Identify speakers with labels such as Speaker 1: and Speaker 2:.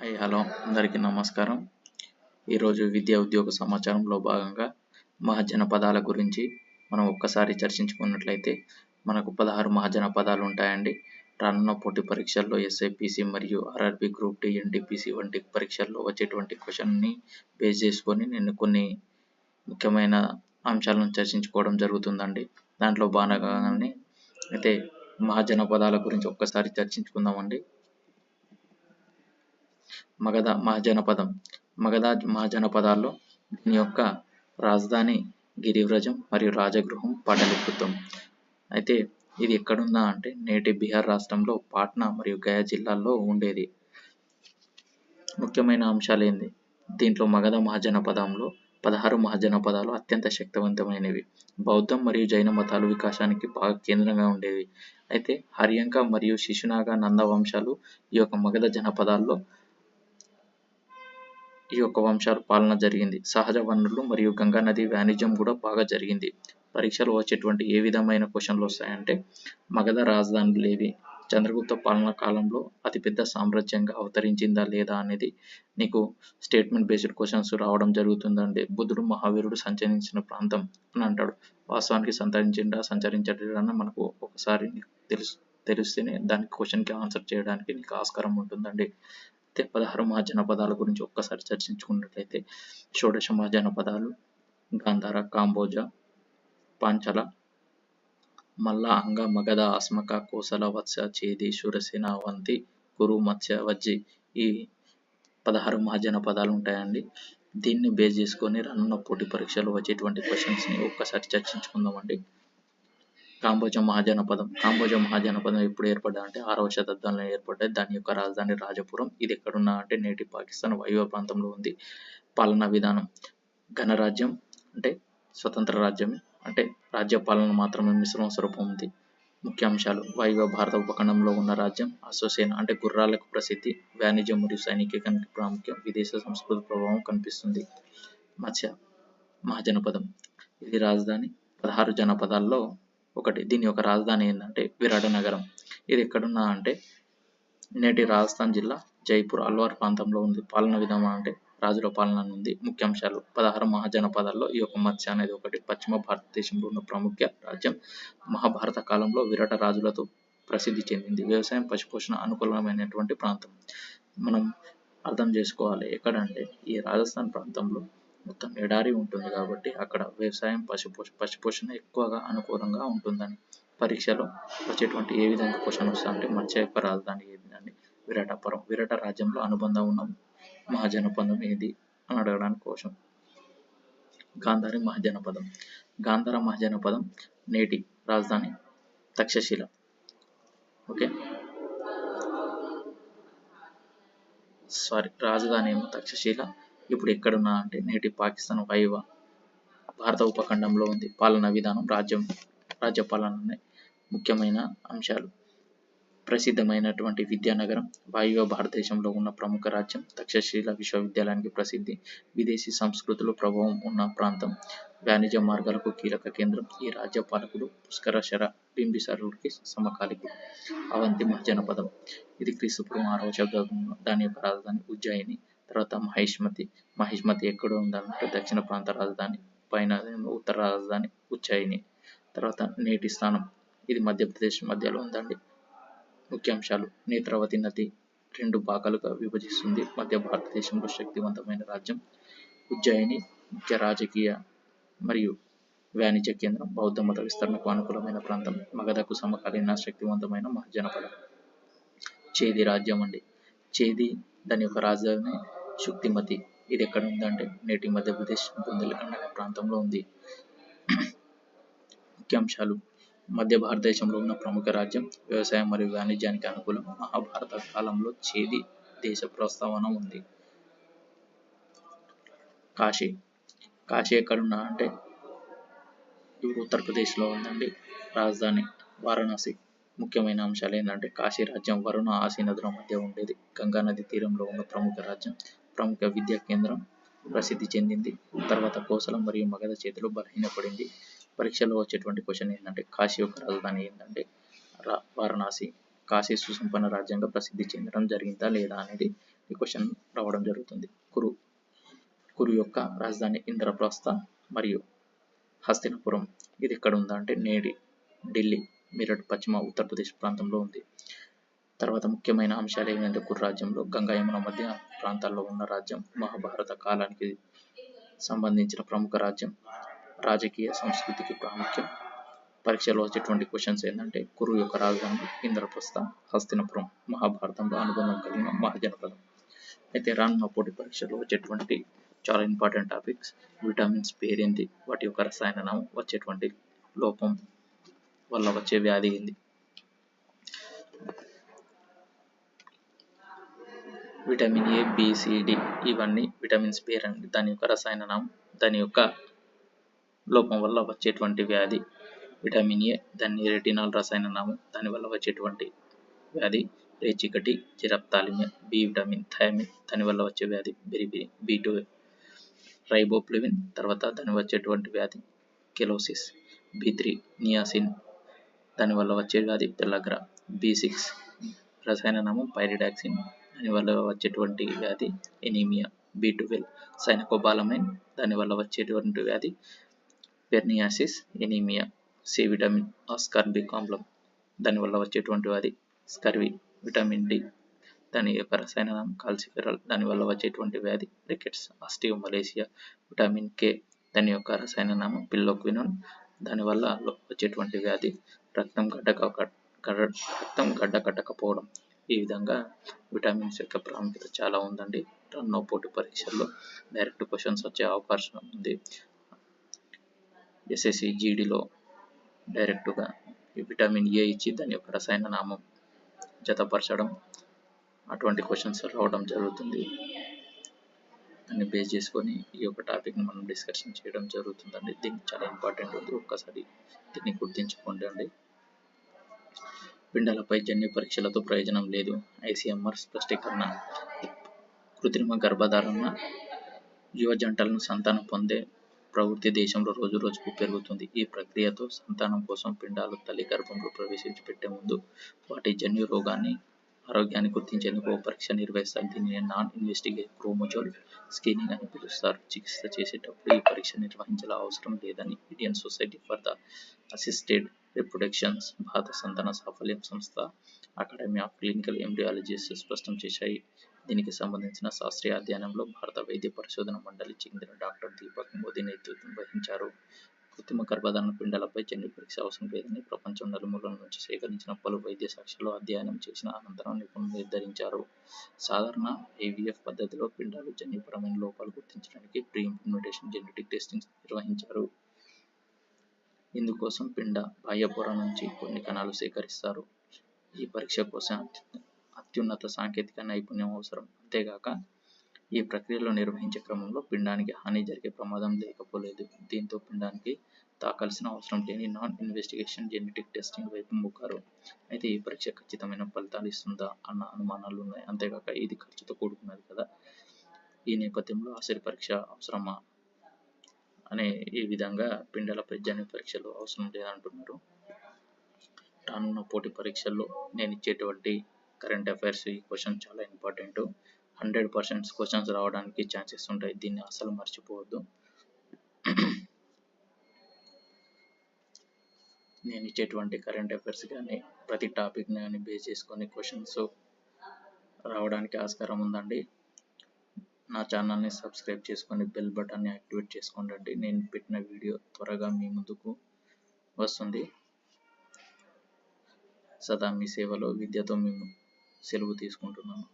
Speaker 1: Hi hello అందరికీ నమస్కారం. ఈరోజు విద్యా ఉద్యోగ సమాచారంలో భాగంగా మహాజన పదాల గురించి మనం ఒక్కసారి చర్చించుకున్నట్లయితే మనకు 16 మహాజన పదాలు ఉంటాయండి. రానున్న పోటీ పరీక్షల్లో ఎస్ఐపిసి మరియు ఆర్ఆర్బి గ్రూప్ డి ఎన్టీపీసీ వంటి పరీక్షల్లో వచ్చేటువంటి క్వశ్చన్ని బేస్ చేసుకొని నేను కొన్ని ముఖ్యమైన అంశాలను చర్చించుకోవడం జరుగుతుందండి. దాంట్లో భాగంగానే అయితే మహాజన పదాల గురించి ఒక్కసారి చర్చించుకుందామండి. మగధ మహాజనపదం. మగధ మహాజనపదాల్లో దీని యొక్క రాజధాని గిరివ్రజం మరియు రాజగృహం పాటలీపుత్రం. అయితే ఇది ఎక్కడుందా అంటే నేటి బీహార్ రాష్ట్రంలో పాట్నా మరియు గయా జిల్లాల్లో ఉండేది. ముఖ్యమైన అంశాలు ఏంది? దీంట్లో మగధ మహాజనపదంలో 16 మహాజనపదాలు అత్యంత శక్తివంతమైనవి. బౌద్ధం మరియు జైన మతాలు వికాసానికి బాగా కేంద్రంగా ఉండేవి. అయితే హర్యంక మరియు శిశునాగ నంద వంశాలు ఈ యొక్క మగధ జనపదాల్లో వంశాల పాలన జరిగింది. సహజ వనరులు మరియు గంగా నది వాణిజ్యం కూడా బాగా జరిగింది. పరీక్షలో వచ్చేటువంటి ఏ విధమైన క్వశ్చన్లు వస్తాయంటే మగధ రాజధానులు ఏవి, చంద్రగుప్త పాలన కాలంలో అతిపెద్ద సామ్రాజ్యంగా అవతరించిందా లేదా అనేది నీకు స్టేట్మెంట్ బేస్డ్ క్వశ్చన్స్ రావడం జరుగుతుందండి. బుద్ధుడు మహావీరుడు సంచరించిన ప్రాంతం అని అంటాడు. వాస్తవానికి సంచరించడా మనకు ఒకసారి తెలిస్తేనే దానికి క్వశ్చన్కి ఆన్సర్ చేయడానికి నీకు ఆస్కారం ఉంటుందండి. అయితే 16 మహాజనపదాల గురించి ఒక్కసారి చర్చించుకున్నట్లయితే షోడశ మహాజనపదాలు గాంధార, కాంబోజ, పాంచల, మల్ల, అంగ, మగధ, అస్మక, కోసల, వత్స, చేది, శూరసేన, అవంతి, కురు, మత్స్య, వజ్జి ఈ 16 మహాజనపదాలు ఉంటాయండి. దీన్ని బేస్ చేసుకొని రానున్న పోటీ పరీక్షలో వచ్చేటువంటి క్వశ్చన్స్ని ఒక్కసారి చర్చించుకుందామండి. కాంబోజ మహాజనపదం. కాంబోజ మహాజనపదం ఎప్పుడు ఏర్పడ్డా అంటే 6వ శతాబ్దంలో ఏర్పడ్డది. దాని యొక్క రాజధాని రాజపురం. ఇది ఎక్కడున్నా అంటే నేటి పాకిస్తాన్ వాయువ్య ప్రాంతంలో ఉంది. పాలనా విధానం గణరాజ్యం అంటే స్వతంత్ర రాజ్యం అంటే రాజ్య పాలన మాత్రమే మిశ్రమ స్వరూపం ఉంది. ముఖ్యాంశాలు వాయువ్య భారత ఉపఖండంలో ఉన్న రాజ్యం అశ్వసేన అంటే గుర్రాలకు ప్రసిద్ధి, వాణిజ్యం మరియు సైనికీకరణకి ప్రాముఖ్యం, విదేశ సంస్కృతి ప్రభావం కనిపిస్తుంది. మత్స్య మహాజనపదం. ఇది రాజధాని 16 జనపదాల్లో ఒకటి. దీని యొక్క రాజధాని ఏంటంటే విరాట నగరం. ఇది ఎక్కడున్నా అంటే నేటి రాజస్థాన్ జిల్లా జైపూర్ అల్వార్ ప్రాంతంలో ఉంది. పాలన విధానం అంటే రాజుల పాలన ఉంది. ముఖ్యాంశాలు 16 మహాజనపదాల్లో ఈ యొక్క మత్స్య అనేది ఒకటి. పశ్చిమ భారతదేశంలో ఉన్న ప్రముఖ రాజ్యం. మహాభారత కాలంలో విరాట రాజులతో ప్రసిద్ధి చెందింది. వ్యవసాయం పశుపోషణ అనుకూలమైనటువంటి ప్రాంతం. మనం అర్థం చేసుకోవాలి ఎక్కడంటే ఈ రాజస్థాన్ ప్రాంతంలో మొత్తం ఎడారి ఉంటుంది కాబట్టి అక్కడ వ్యవసాయం పశుపోషణ ఎక్కువగా అనుకూలంగా ఉంటుందని. పరీక్షలో వచ్చేటువంటి ఏ విధంగా క్వశ్చన్ వస్తా అంటే మత్స్య యొక్క రాజధాని ఏంటంటే విరాటపురం. విరాట రాజ్యంలో అనుబంధం ఉన్న మహాజనపదం ఏది అని అడగడానికి కోసం. గాంధారి మహాజనపదం. గాంధార మహాజనపదం నేటి రాజధాని తక్షశిల. ఓకే, రాజధాని ఏమో తక్షశిల. ఇప్పుడు ఎక్కడున్నా అంటే నేటి పాకిస్తాన్ వాయువ్య భారత ఉపఖండంలో ఉంది. పాలనా విధానం రాజ్య పాలన. ముఖ్యమైన అంశాలు ప్రసిద్ధమైనటువంటి విద్యానగరం, వాయువ్య భారతదేశంలో ఉన్న ప్రముఖ రాజ్యం, తక్షశిల విశ్వవిద్యాలయానికి ప్రసిద్ధి, విదేశీ సంస్కృతుల ప్రభావం ఉన్న ప్రాంతం, వాణిజ్య మార్గాలకు కీలక కేంద్రం. ఈ రాజ్య పాలకుడు పుష్కరశర బింబిసారుడికి సమకాలికుడు. అవంతి మహాజనపదం. ఇది క్రీస్తుపూర్వం 6వ శతాబ్దంలో. దాని యొక్క రాజధాని ఉజ్జయిని. తర్వాత మహిష్మతి ఎక్కడ ఉందంటే దక్షిణ ప్రాంత రాజధాని, పైన ఉత్తర రాజధాని ఉజ్జయిని. తర్వాత నేటి స్థానం ఇది మధ్యప్రదేశ్ మధ్యలో ఉందండి. ముఖ్యాంశాలు నేత్రావతి నది 2 భాగాలుగా విభజిస్తుంది. మధ్య భారతదేశంలో శక్తివంతమైన రాజ్యం. ఉజ్జయిని ముఖ్య రాజకీయ మరియు వాణిజ్య కేంద్రం. బౌద్ధ మత విస్తరణకు అనుకూలమైన ప్రాంతం. మగధకు సమకాలీన శక్తివంతమైన మహాజనపదం. చేది రాజ్యం అండి. చేది దాని యొక్క రాజధాని శుక్తిమతి. ఇది ఎక్కడ ఉందంటే నేటి మధ్యప్రదేశ్ బుందేల్ఖండ్ అనే ప్రాంతంలో ఉంది. ముఖ్యాంశాలు మధ్య భారతదేశంలో ఉన్న ప్రముఖ రాజ్యం, వ్యవసాయం మరియు వాణిజ్యానికి అనుకూలం. మహాభారత కాలంలో చేది దేశ ప్రస్తావన ఉంది. కాశీ ఎక్కడున్నా అంటే ఇప్పుడు ఉత్తరప్రదేశ్లో ఉందండి. రాజధాని వారణాసి. ముఖ్యమైన అంశాలు ఏంటంటే కాశీ రాజ్యం వరుణ ఆసి నదుల మధ్య ఉండేది. గంగా నది తీరంలో ఉన్న ప్రముఖ రాజ్యం, ప్రముఖ విద్యా కేంద్రం, ప్రసిద్ధి చెందింది. తర్వాత కోసల మరియు మగధ చేతిలో బలహీనపడింది. పరీక్షలో వచ్చేటువంటి క్వశ్చన్ ఏంటంటే కాశీ యొక్క రాజధాని ఏంటంటే వారణాసి. కాశీ సుసంపన్న రాజ్యంగా ప్రసిద్ధి చెందడం జరిగిందా లేదా అనేది ఈ క్వశ్చన్ రావడం జరుగుతుంది. కురు యొక్క రాజధాని ఇంద్రప్రస్థ మరియు హస్తినాపురం. ఇది ఎక్కడ ఉందా అంటే నేడి ఢిల్లీ, మీరట్ పశ్చిమ ఉత్తరప్రదేశ్ ప్రాంతంలో ఉంది. తర్వాత ముఖ్యమైన అంశాలు ఏమిటంటే కురు రాజ్యంలో గంగా యమున మధ్య ప్రాంతాల్లో ఉన్న రాజ్యం, మహాభారత కాలానికి సంబంధించిన ప్రముఖ రాజ్యం, రాజకీయ సంస్కృతికి ప్రాముఖ్యం. పరీక్షలో వచ్చేటువంటి క్వశ్చన్స్ ఏంటంటే కురు యొక్క రాజధాని ఇంద్రప్రస్థ, హస్తినాపురం మహాభారతంలో అనుబంధం కలిగిన మహాజనపదం. అయితే రానున్న పోటీ పరీక్షలో వచ్చేటువంటి చాలా ఇంపార్టెంట్ టాపిక్స్ విటమిన్స్ పేరేంటి, వాటి యొక్క రసాయన నామం, వచ్చేటువంటి లోపం వల్ల వచ్చే వ్యాధి ఏంది. Vitamin A, B, C, D ఇవన్నీ విటమిన్స్ పేరండి, దాని యొక్క రసాయన నామం, దాని యొక్క లోపం వల్ల వచ్చేటువంటి వ్యాధి. విటమిన్ ఏ దాని రెటినాల్ రసాయన నామం, దానివల్ల వచ్చేటువంటి వ్యాధి రేచీకటి, జిరప్థాలిమియా. బి విటమిన్ థయామిన్, దానివల్ల వచ్చే వ్యాధి బెరిబెరి. బి12 రైబోఫ్లేవిన్, తర్వాత దాని వచ్చేటువంటి వ్యాధి కెలోసిస్. బి3 నియాసిన్, దానివల్ల వచ్చే వ్యాధి పెల్లగ్రా. బి6 రసాయన నామం పైరిడాక్సిన్, దానివల్ల వచ్చేటువంటి వ్యాధి ఎనీమియా. బి12 సైనకోబాలమైన్, దానివల్ల వచ్చేటువంటి వ్యాధి పెర్నియాసిస్, ఎనీమియా. సి విటమిన్ ఆస్కార్బిక్ ఆమ్లం, దానివల్ల వచ్చేటువంటి వ్యాధి స్కర్వీ. విటమిన్ డి దాని యొక్క రసాయన నామం కాల్సిఫెరాల్, దానివల్ల వచ్చేటువంటి వ్యాధి రికెట్స్, ఆస్టియోమలేసియా. విటమిన్ కే దాని యొక్క రసాయన నామం పిల్లోక్వినోన్, దానివల్ల వచ్చేటువంటి వ్యాధి రక్తం గడ్డ కట్టకపోవడం. ఈ విధంగా విటమిన్స్ యొక్క ప్రాముఖ్యత చాలా ఉందండి. రానున్న పోటీ పరీక్షల్లో డైరెక్ట్ క్వశ్చన్స్ వచ్చే అవకాశం ఉంది. ఎస్ఎస్సి జీడీలో డైరెక్ట్గా విటమిన్ ఏ ఇచ్చి దాని యొక్క రసాయన నామం జతపరచడం, అటువంటి క్వశ్చన్స్ రావడం జరుగుతుంది. దాన్ని బేస్ చేసుకొని ఈ యొక్క టాపిక్ని మనం డిస్కషన్ చేయడం జరుగుతుందండి. దీనికి చాలా ఇంపార్టెంట్ ఉంది, ఒక్కసారి దీన్ని గుర్తించుకోండి అండి. పిండాలపై జన్యు పరీక్షలతో ప్రయోజనం లేదు. ఐసీఎంఆర్ స్పష్టీకరణ. కృత్రిమ గర్భధారణ యువ జంటలను సంతానం పొందే ప్రవృత్తి దేశంలో రోజు రోజుకు పెరుగుతుంది. ఈ ప్రక్రియతో సంతానం కోసం పిండాలు తల్లి గర్భంలో ప్రవేశపెట్టే ముందు వాటి జన్యు ఆరోగ్యాన్ని గుర్తించేందుకు ఓ పరీక్ష నిర్వహిస్తారు. దీనిని నాన్ ఇన్వెస్టిగేటివ్ క్రోమోజోల్ స్క్రీనింగ్ అని పిలుస్తారు. చికిత్స చేసేటప్పుడు ఈ పరీక్ష నిర్వహించాల్సిన అవసరం లేదని Indian society for the assisted reproductions భారత సంతాన సాఫల్యం సంస్థ, అకాడమీ ఆఫ్ క్లినికల్ ఎంబ్రియాలజిస్ట్ స్పష్టం చేశాయి. దీనికి సంబంధించిన శాస్త్రీయ అధ్యయనంలో భారత వైద్య పరిశోధన మండలి చెందిన డాక్టర్ దీపక్ మోదీ నేతృత్వం వహించారు. కృత్రిమ గర్భధారణ పిండాలపై జన్యు పరీక్ష అవసరం లేదని ప్రపంచం నలుమూలల నుంచి సేకరించిన పలు వైద్య సాక్ష్యాలు అధ్యయనం చేసిన అనంతరం నిపుణులు నిర్ధారించారు. సాధారణ ఐవీఎఫ్ పద్ధతిలో పిండాలు జన్యుపరమైన లోపాలు గుర్తించడానికి ప్రీ ఇంప్లాంటేషన్ జెనెటిక్ టెస్టింగ్ నిర్వహించారు. ఇందుకోసం పిండ బాహ్య పొర నుంచి కొన్ని కణాలు సేకరిస్తారు. ఈ పరీక్ష కోసం అత్యున్నత సాంకేతిక నైపుణ్యం అవసరం. అంతేగాక ఈ ప్రక్రియలో నిర్వహించే క్రమంలో పిండానికి హాని జరిగే ప్రమాదం లేకపోలేదు. దీంతో పిండానికి తాకాల్సిన అవసరం లేని నాన్ ఇన్వెస్టిగేషన్ జెనెటిక్ టెస్టింగ్ వైపు మొగ్గారు. అయితే ఈ పరీక్ష ఖచ్చితమైన ఫలితాలు ఇస్తుందా అన్న అనుమానాలు ఉన్నాయి. అంతేగాక ఇది ఖర్చుతో కూడుకున్నది కదా. ఈ నేపథ్యంలో ఆసరి పరీక్ష అవసరమా అనే ఈ విధంగా పిండాలపై జన్యు పరీక్షలు అవసరం లేదంటున్నారు. రానున్న పోటీ పరీక్షల్లో నేను ఇచ్చేటువంటి కరెంట్ అఫైర్స్ ఈ క్వశ్చన్ చాలా ఇంపార్టెంట్. 100% క్వశ్చన్స్ రావడానికి ఛాన్సెస్ ఉంటాయి. దీన్ని అసలు మర్చిపోవద్దు. నేను ఇచ్చేటువంటి కరెంట్ అఫైర్స్ కానీ ప్రతి టాపిక్ని కానీ బేస్ చేసుకొని క్వశ్చన్స్ రావడానికి ఆస్కారం ఉందండి. నా ఛానల్ని సబ్స్క్రైబ్ చేసుకొని బెల్ బటన్ని యాక్టివేట్ చేసుకోండి. నేను పెట్టిన వీడియో త్వరగా మీ ముందుకు వస్తుంది. సదా మీ సేవలో విద్యతో మేము సెలవు తీసుకుంటున్నాను.